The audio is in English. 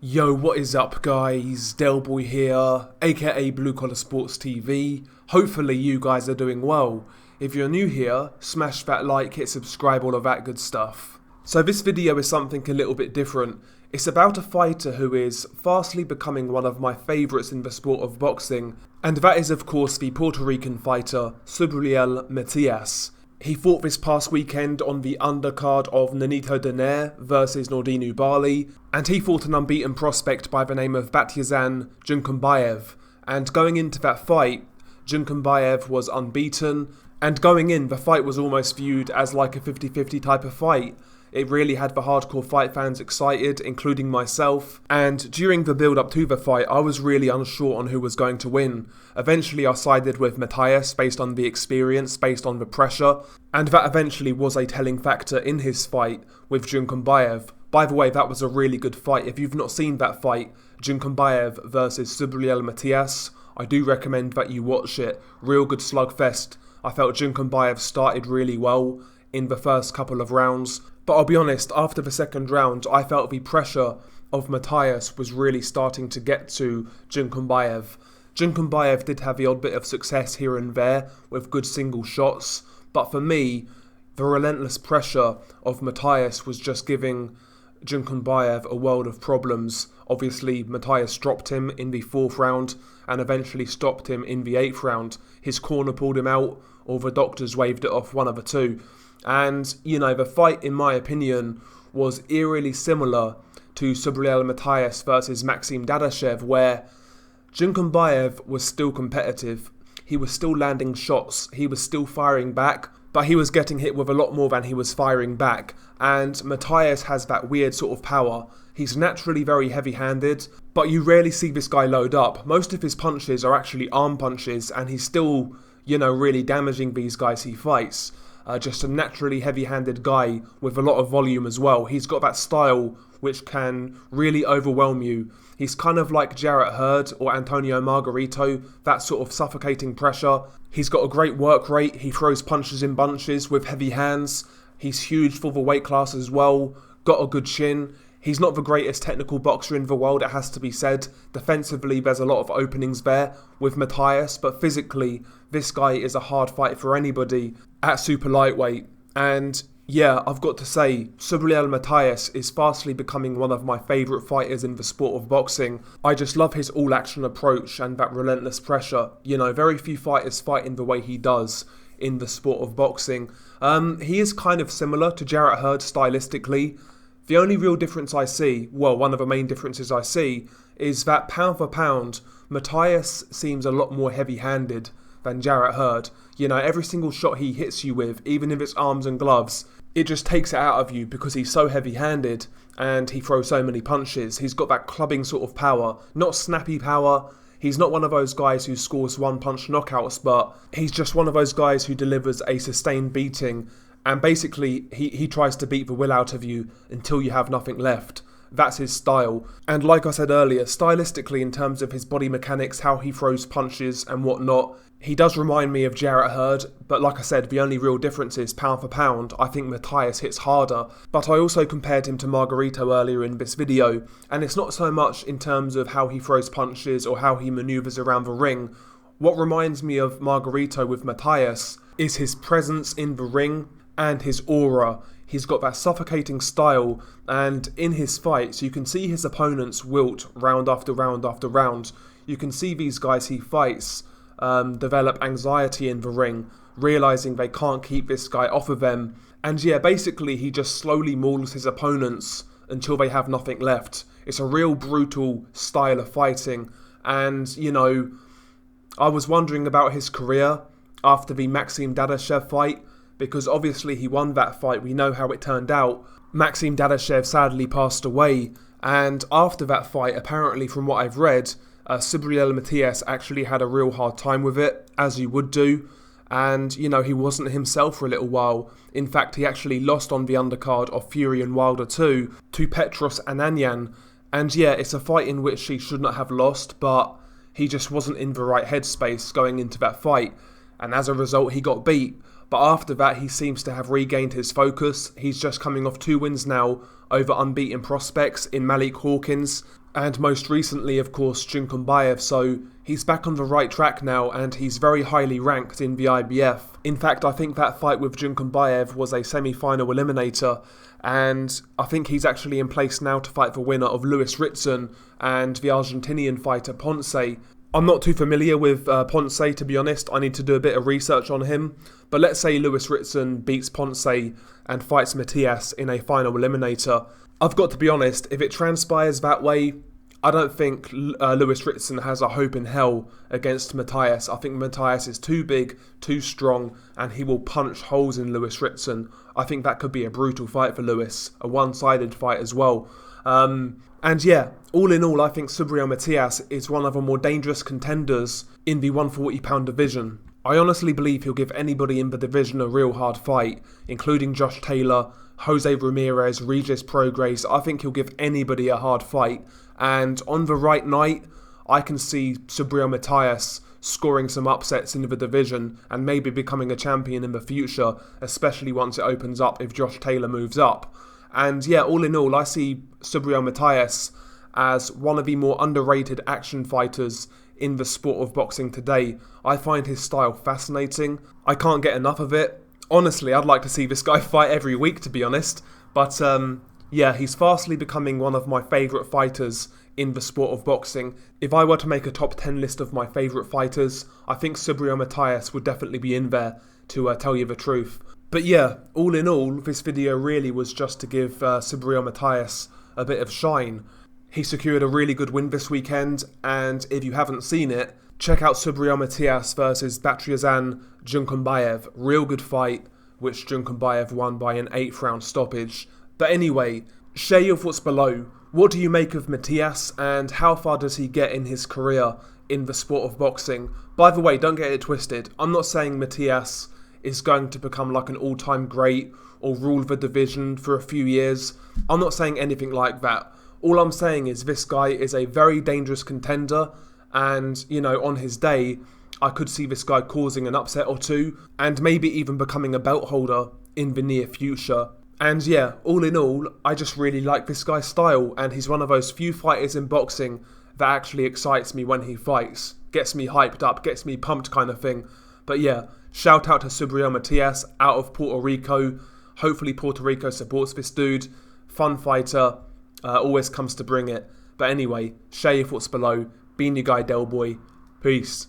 Yo, what is up guys? Delboy here, aka Blue Collar Sports TV. Hopefully you guys are doing well. If you're new here, smash that like, hit subscribe, all of that good stuff. So this video is something a little bit different. It's about a fighter who is fastly becoming one of my favourites in the sport of boxing, and that is of course the Puerto Rican fighter Subriel Matias. He fought this past weekend on the undercard of Nonito Donaire versus Nordinu Bali, and he fought an unbeaten prospect by the name of Batyazan Junkunbayev. And going into that fight, Junkunbayev was unbeaten, and going in, the fight was almost viewed as like a 50-50 type of fight. It really had the hardcore fight fans excited, including myself, and during the build-up to the fight, I was really unsure on who was going to win. Eventually I sided with Matias based on the experience, based on the pressure, and that eventually was a telling factor in his fight with Junkunbayev. By the way, that was a really good fight. If you've not seen that fight, Junkunbayev versus Subriel Matias, I do recommend that you watch it. Real good slugfest. I felt Junkunbayev started really well in the first couple of rounds, but I'll be honest, after the second round, I felt the pressure of Matias was really starting to get to Junkunbayev. Junkunbayev did have the odd bit of success here and there with good single shots, but for me, the relentless pressure of Matias was just giving Junkunbayev a world of problems. Obviously, Matias dropped him in the fourth round and eventually stopped him in the eighth round. His corner pulled him out, or the doctors waved it off, one of the two. And, you know, the fight, in my opinion, was eerily similar to Subriel Matias versus Maxim Dadashev, where Junkunbayev was still competitive. He was still landing shots, he was still firing back, but he was getting hit with a lot more than he was firing back. And Matias has that weird sort of power. He's naturally very heavy-handed, but you rarely see this guy load up. Most of his punches are actually arm punches, and he's still, you know, really damaging these guys he fights. Just a naturally heavy-handed guy with a lot of volume as well. He's got that style which can really overwhelm you. He's kind of like Jarrett Hurd or Antonio Margarito, that sort of suffocating pressure. He's got a great work rate. He throws punches in bunches with heavy hands. He's huge for the weight class as well. Got a good chin. He's not the greatest technical boxer in the world, it has to be said. Defensively, there's a lot of openings there with Matias, but physically, this guy is a hard fight for anybody at super lightweight. And yeah, I've got to say, Subriel Matias is fastly becoming one of my favourite fighters in the sport of boxing. I just love his all-action approach and that relentless pressure. You know, very few fighters fight in the way he does in the sport of boxing. He is kind of similar to Jarrett Hurd stylistically. The only real difference I see, well, one of the main differences I see, is that pound for pound, Matias seems a lot more heavy-handed than Jarrett Hurd. You know, every single shot he hits you with, even if it's arms and gloves, it just takes it out of you because he's so heavy-handed and he throws so many punches. He's got that clubbing sort of power, not snappy power. He's not one of those guys who scores one-punch knockouts, but he's just one of those guys who delivers a sustained beating. And basically, he tries to beat the will out of you until you have nothing left. That's his style. And like I said earlier, stylistically in terms of his body mechanics, how he throws punches and whatnot, he does remind me of Jarrett Hurd. But like I said, the only real difference is pound for pound, I think Matias hits harder. But I also compared him to Margarito earlier in this video. And it's not so much in terms of how he throws punches or how he manoeuvres around the ring. What reminds me of Margarito with Matias is his presence in the ring and his aura. He's got that suffocating style, and in his fights you can see his opponents wilt round after round after round. You can see these guys he fights develop anxiety in the ring, realising they can't keep this guy off of them. And yeah, basically he just slowly mauls his opponents until they have nothing left. It's a real brutal style of fighting, and you know, I was wondering about his career after the Maxim Dadashev fight, because obviously he won that fight, we know how it turned out. Maxim Dadashev sadly passed away, and after that fight, apparently from what I've read, Subriel Matias actually had a real hard time with it, as you would do, and you know, he wasn't himself for a little while. In fact, he actually lost on the undercard of Fury and Wilder 2 to Petros Ananyan, and yeah, it's a fight in which he should not have lost, but he just wasn't in the right headspace going into that fight, and as a result he got beat. but after that he seems to have regained his focus. He's just coming off 2 wins now over unbeaten prospects in Malik Hawkins and most recently, of course, Junkumbayev, so he's back on the right track now and he's very highly ranked in the IBF. In fact, I think that fight with Junkumbayev was a semi-final eliminator, and I think he's actually in place now to fight the winner of Lewis Ritson and the Argentinian fighter Ponce. I'm not too familiar with Ponce, to be honest. I need to do a bit of research on him. But let's say Lewis Ritson beats Ponce and fights Matias in a final eliminator. I've got to be honest, if it transpires that way, I don't think Lewis Ritson has a hope in hell against Matias. I think Matias is too big, too strong, and he will punch holes in Lewis Ritson. I think that could be a brutal fight for Lewis, a one-sided fight as well. And yeah, all in all, I think Subriel Matias is one of the more dangerous contenders in the 140-pound division. I honestly believe he'll give anybody in the division a real hard fight, including Josh Taylor, Jose Ramirez, Regis Prograis. I think he'll give anybody a hard fight. And on the right night, I can see Subriel Matias scoring some upsets in the division and maybe becoming a champion in the future, especially once it opens up if Josh Taylor moves up. And yeah, all in all, I see Subriel Matias as one of the more underrated action fighters in the sport of boxing today. I find his style fascinating. I can't get enough of it. Honestly, I'd like to see this guy fight every week, to be honest. But yeah, he's fastly becoming one of my favourite fighters in the sport of boxing. If I were to make a top 10 list of my favourite fighters, I think Subriel Matias would definitely be in there, to tell you the truth. But yeah, all in all, this video really was just to give Subriel Matias a bit of shine. He secured a really good win this weekend, and if you haven't seen it, check out Subriel Matias versus Batriazan Junkumbayev. Real good fight, which Junkumbayev won by an 8th round stoppage. But anyway, share your thoughts below. What do you make of Matias, and how far does he get in his career in the sport of boxing? By the way, don't get it twisted. I'm not saying Matias is going to become like an all-time great or rule the division for a few years. I'm not saying anything like that. All I'm saying is this guy is a very dangerous contender, and, you know, on his day, I could see this guy causing an upset or two, and maybe even becoming a belt holder in the near future. And yeah, all in all, I just really like this guy's style, and he's one of those few fighters in boxing that actually excites me when he fights. Gets me hyped up, gets me pumped kind of thing. But yeah, shout out to Subriel Matias out of Puerto Rico. Hopefully Puerto Rico supports this dude. Fun fighter, always comes to bring it. But anyway, share your thoughts below. Been your guy Del Boy. Peace.